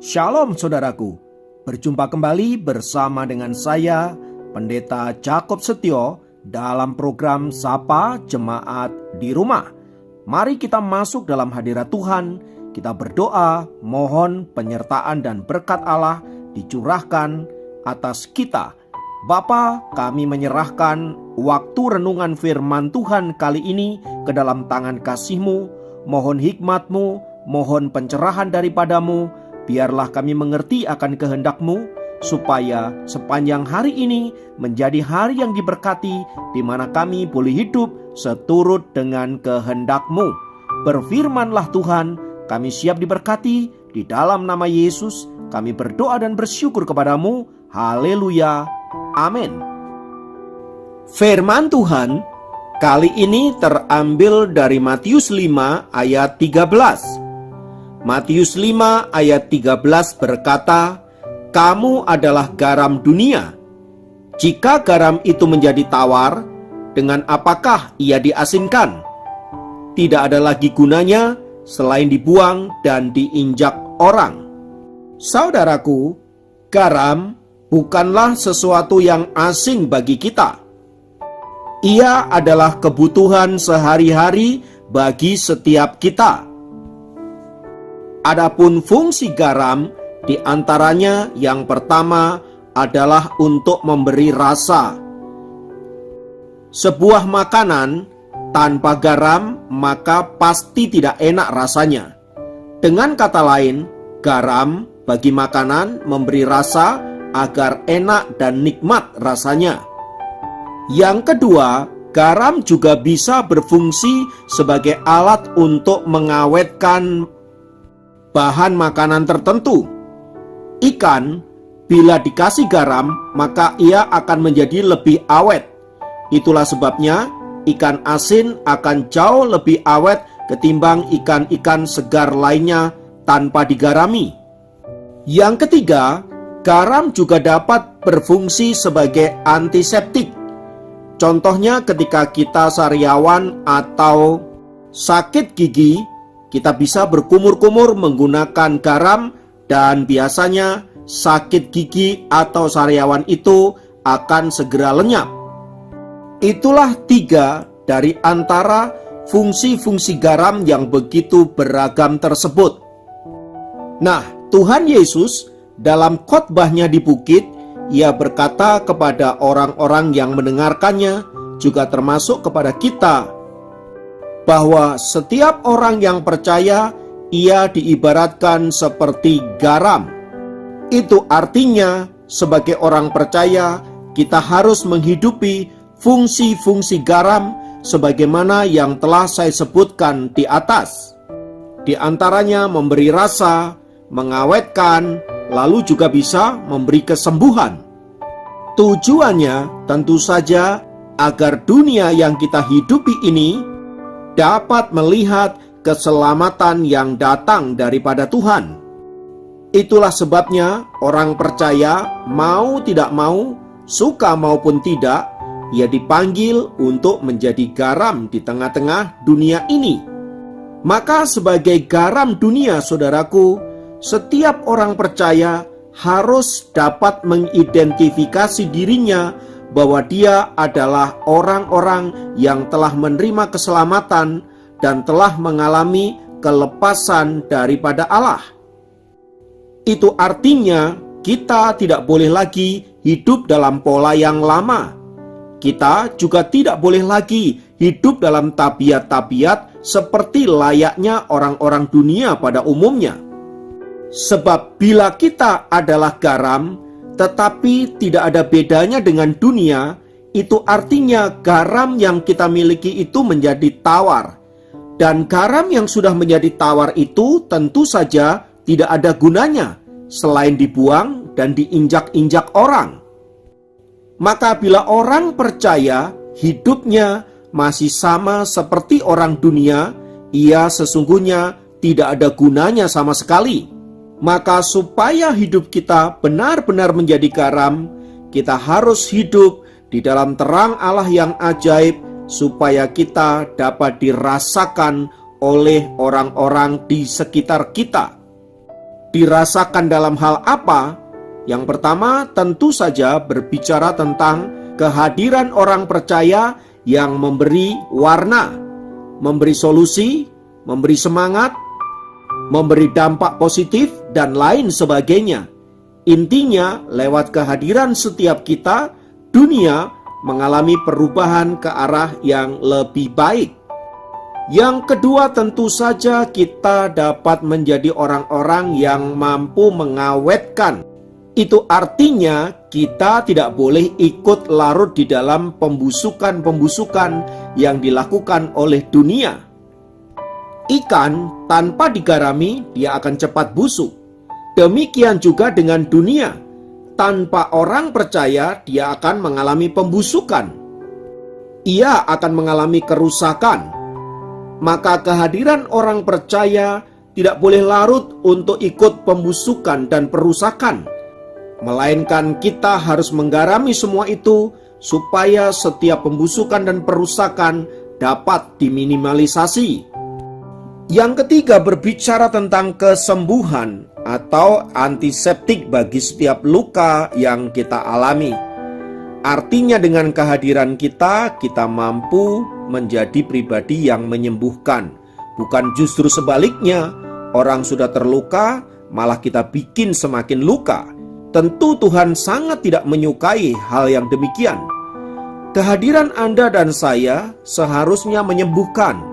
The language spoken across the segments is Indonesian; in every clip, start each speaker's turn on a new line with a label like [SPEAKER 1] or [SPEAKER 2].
[SPEAKER 1] Shalom saudaraku, berjumpa kembali bersama dengan saya, Pendeta Jakob Setio, dalam program Sapa Jemaat di Rumah. Mari kita masuk dalam hadirat Tuhan, kita berdoa, mohon penyertaan dan berkat Allah dicurahkan atas kita. Bapa, kami menyerahkan waktu renungan firman Tuhan kali ini ke dalam tangan kasih-Mu. Mohon hikmat-Mu, mohon pencerahan daripadamu. Biarlah kami mengerti akan kehendak-Mu, supaya sepanjang hari ini menjadi hari yang diberkati, di mana kami boleh hidup seturut dengan kehendak-Mu. Berfirmanlah Tuhan, kami siap diberkati. Di dalam nama Yesus kami berdoa dan bersyukur kepadamu. Haleluya, amin. Firman Tuhan kali ini terambil dari Matius 5 ayat 13. Matius 5 ayat 13 berkata, "Kamu adalah garam dunia. Jika garam itu menjadi tawar, dengan apakah ia diasinkan? Tidak ada lagi gunanya selain dibuang dan diinjak orang." Saudaraku, garam bukanlah sesuatu yang asing bagi kita. Ia adalah kebutuhan sehari-hari bagi setiap kita. Adapun fungsi garam, di antaranya yang pertama adalah untuk memberi rasa. Sebuah makanan tanpa garam maka pasti tidak enak rasanya. Dengan kata lain, garam bagi makanan memberi rasa agar enak dan nikmat rasanya. Yang kedua, garam juga bisa berfungsi sebagai alat untuk mengawetkan bahan makanan tertentu. Ikan, bila dikasih garam, maka ia akan menjadi lebih awet. Itulah sebabnya ikan asin akan jauh lebih awet ketimbang ikan-ikan segar lainnya tanpa digarami. Yang ketiga, garam juga dapat berfungsi sebagai antiseptik. Contohnya ketika kita sariawan atau sakit gigi, kita bisa berkumur-kumur menggunakan garam, dan biasanya sakit gigi atau sariawan itu akan segera lenyap. Itulah 3 dari antara fungsi-fungsi garam yang begitu beragam tersebut. Nah, Tuhan Yesus dalam khotbahnya di bukit, ia berkata kepada orang-orang yang mendengarkannya, juga termasuk kepada kita, bahwa setiap orang yang percaya, ia diibaratkan seperti garam. Itu artinya, sebagai orang percaya, kita harus menghidupi fungsi-fungsi garam sebagaimana yang telah saya sebutkan di atas. Di antaranya memberi rasa, mengawetkan, lalu juga bisa memberi kesembuhan. Tujuannya tentu saja agar dunia yang kita hidupi ini dapat melihat keselamatan yang datang daripada Tuhan. Itulah sebabnya orang percaya, mau tidak mau, suka maupun tidak, ia dipanggil untuk menjadi garam di tengah-tengah dunia ini. Maka sebagai garam dunia, saudaraku, setiap orang percaya harus dapat mengidentifikasi dirinya bahwa dia adalah orang-orang yang telah menerima keselamatan dan telah mengalami kelepasan daripada Allah. Itu artinya kita tidak boleh lagi hidup dalam pola yang lama. Kita juga tidak boleh lagi hidup dalam tabiat-tabiat seperti layaknya orang-orang dunia pada umumnya. Sebab bila kita adalah garam, tetapi tidak ada bedanya dengan dunia, itu artinya garam yang kita miliki itu menjadi tawar. Dan garam yang sudah menjadi tawar itu tentu saja tidak ada gunanya selain dibuang dan diinjak-injak orang. Maka bila orang percaya hidupnya masih sama seperti orang dunia, ia sesungguhnya tidak ada gunanya sama sekali. Maka supaya hidup kita benar-benar menjadi garam, kita harus hidup di dalam terang Allah yang ajaib, supaya kita dapat dirasakan oleh orang-orang di sekitar kita. Dirasakan dalam hal apa? Yang pertama, tentu saja berbicara tentang kehadiran orang percaya yang memberi warna, memberi solusi, memberi semangat, memberi dampak positif, dan lain sebagainya. Intinya, lewat kehadiran setiap kita, dunia mengalami perubahan ke arah yang lebih baik. Yang kedua, tentu saja kita dapat menjadi orang-orang yang mampu mengawetkan. Itu artinya kita tidak boleh ikut larut di dalam pembusukan-pembusukan yang dilakukan oleh dunia. Ikan tanpa digarami, dia akan cepat busuk. Demikian juga dengan dunia. Tanpa orang percaya, dia akan mengalami pembusukan. Ia akan mengalami kerusakan. Maka kehadiran orang percaya tidak boleh larut untuk ikut pembusukan dan perusakan. Melainkan kita harus menggarami semua itu supaya setiap pembusukan dan perusakan dapat diminimalisasi. Yang ketiga, berbicara tentang kesembuhan atau antiseptik bagi setiap luka yang kita alami. Artinya dengan kehadiran kita mampu menjadi pribadi yang menyembuhkan. Bukan justru sebaliknya, orang sudah terluka, malah kita bikin semakin luka. Tentu Tuhan sangat tidak menyukai hal yang demikian. Kehadiran Anda dan saya seharusnya menyembuhkan,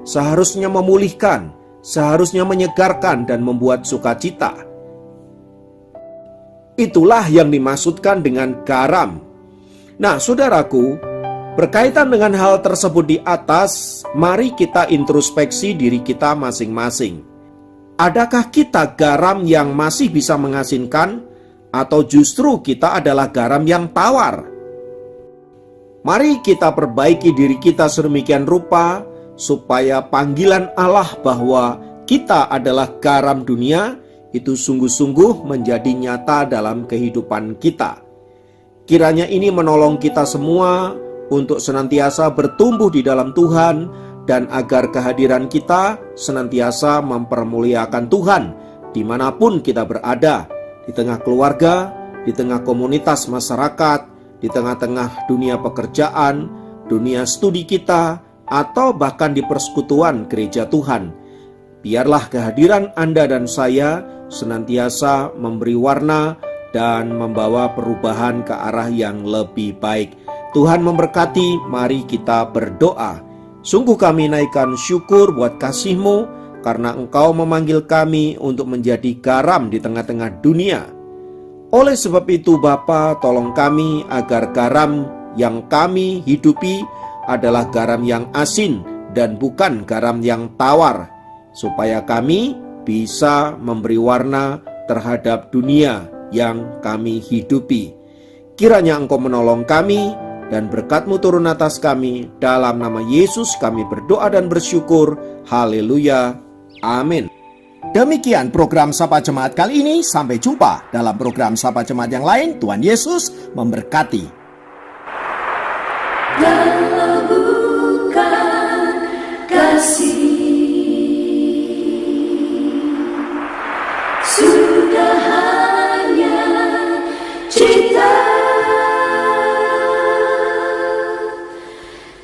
[SPEAKER 1] seharusnya memulihkan, seharusnya menyegarkan dan membuat sukacita. Itulah yang dimaksudkan dengan garam. Nah, saudaraku, berkaitan dengan hal tersebut di atas, mari kita introspeksi diri kita masing-masing. Adakah kita garam yang masih bisa mengasinkan, atau justru kita adalah garam yang tawar? Mari kita perbaiki diri kita sedemikian rupa, supaya panggilan Allah bahwa kita adalah garam dunia itu sungguh-sungguh menjadi nyata dalam kehidupan kita. Kiranya ini menolong kita semua untuk senantiasa bertumbuh di dalam Tuhan, dan agar kehadiran kita senantiasa mempermuliakan Tuhan dimanapun kita berada, di tengah keluarga, di tengah komunitas masyarakat, di tengah-tengah dunia pekerjaan, dunia studi kita, atau bahkan di persekutuan gereja Tuhan. Biarlah kehadiran Anda dan saya senantiasa memberi warna dan membawa perubahan ke arah yang lebih baik. Tuhan memberkati, mari kita berdoa. Sungguh kami naikkan syukur buat kasih-Mu, karena Engkau memanggil kami untuk menjadi garam di tengah-tengah dunia. Oleh sebab itu Bapa, tolong kami agar garam yang kami hidupi adalah garam yang asin dan bukan garam yang tawar, supaya kami bisa memberi warna terhadap dunia yang kami hidupi. Kiranya Engkau menolong kami, dan berkat-Mu turun atas kami. Dalam nama Yesus kami berdoa dan bersyukur. Haleluya. Amin. Demikian program Sapa Jemaat kali ini. Sampai jumpa dalam program Sapa Jemaat yang lain. Tuhan Yesus memberkati.
[SPEAKER 2] Dalam bukan kasih sudah hanya cerita,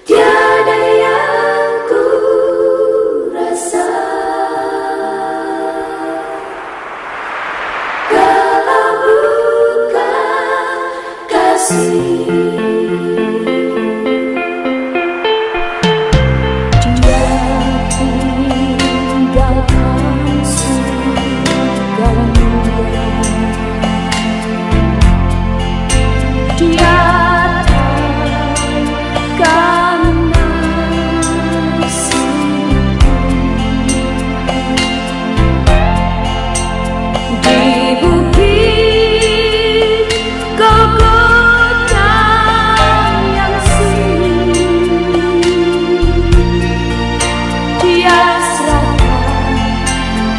[SPEAKER 2] tiada yang ku rasa. Kalau bukan kasih,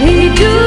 [SPEAKER 2] hidup